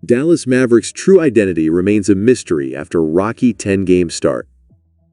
Dallas Mavericks' true identity remains a mystery after a rocky 10-game start.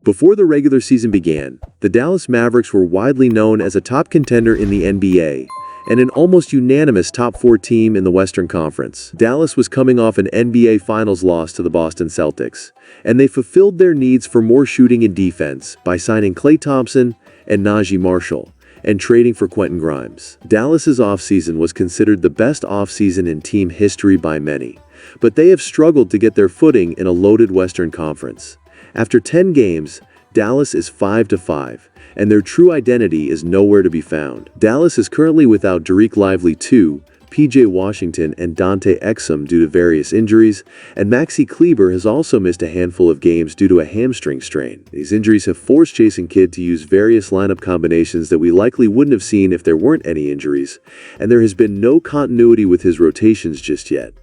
Before the regular season began, the Dallas Mavericks were widely known as a top contender in the NBA and an almost unanimous top 4 team in the Western Conference. Dallas was coming off an NBA Finals loss to the Boston Celtics, and they fulfilled their needs for more shooting and defense by signing Klay Thompson and Najee Marshall, and trading for Quentin Grimes. Dallas's offseason was considered the best offseason in team history by many, but they have struggled to get their footing in a loaded Western Conference. After 10 games, Dallas is 5-5, and their true identity is nowhere to be found. Dallas is currently without Dereck Lively II, PJ Washington, and Dante Exum due to various injuries, and Maxi Kleber has also missed a handful of games due to a hamstring strain. These injuries have forced Jason Kidd to use various lineup combinations that we likely wouldn't have seen if there weren't any injuries, and there has been no continuity with his rotations just yet.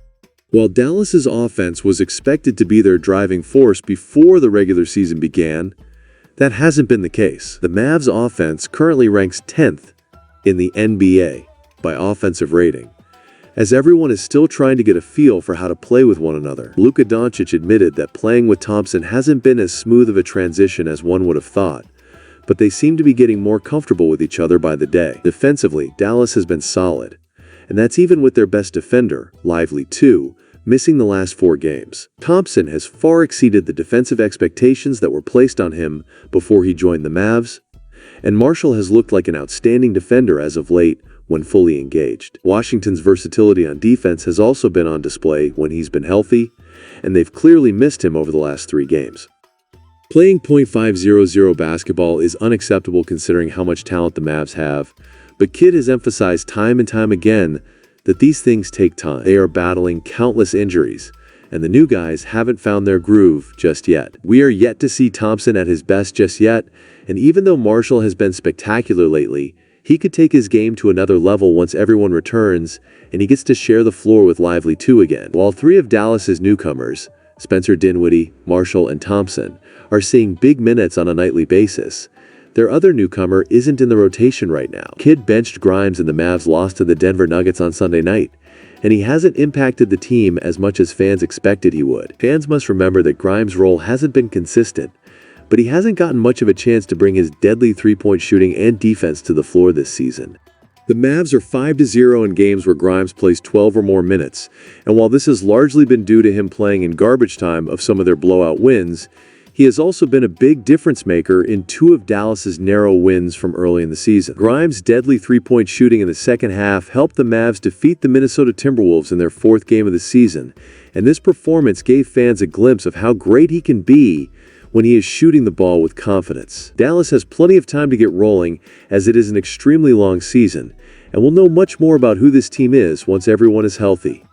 While Dallas's offense was expected to be their driving force before the regular season began, that hasn't been the case. The Mavs offense currently ranks 10th in the NBA by offensive rating, as everyone is still trying to get a feel for how to play with one another. Luka Doncic admitted that playing with Thompson hasn't been as smooth of a transition as one would have thought, but they seem to be getting more comfortable with each other by the day. Defensively, Dallas has been solid, and that's even with their best defender, Lively II, missing the last 4 games. Thompson has far exceeded the defensive expectations that were placed on him before he joined the Mavs, and Marshall has looked like an outstanding defender as of late when fully engaged. Washington's versatility on defense has also been on display when he's been healthy, and they've clearly missed him over the last 3 games. Playing .500 basketball is unacceptable considering how much talent the Mavs have, but Kidd has emphasized time and time again that these things take time. They are battling countless injuries, and the new guys haven't found their groove just yet. We are yet to see Thompson at his best just yet, and even though Marshall has been spectacular lately, he could take his game to another level once everyone returns and he gets to share the floor with Lively II again. While 3 of Dallas's newcomers, Spencer Dinwiddie, Marshall, and Thompson, are seeing big minutes on a nightly basis, their other newcomer isn't in the rotation right now. Kidd benched Grimes and the Mavs lost to the Denver Nuggets on Sunday night, and he hasn't impacted the team as much as fans expected he would. Fans must remember that Grimes' role hasn't been consistent, but he hasn't gotten much of a chance to bring his deadly three-point shooting and defense to the floor this season. The Mavs are 5-0 in games where Grimes plays 12 or more minutes, and while this has largely been due to him playing in garbage time of some of their blowout wins, he has also been a big difference maker in 2 of Dallas's narrow wins from early in the season. Grimes' deadly three-point shooting in the second half helped the Mavs defeat the Minnesota Timberwolves in their 4th game of the season, and this performance gave fans a glimpse of how great he can be when he is shooting the ball with confidence. Dallas has plenty of time to get rolling, as it is an extremely long season, and we'll know much more about who this team is once everyone is healthy.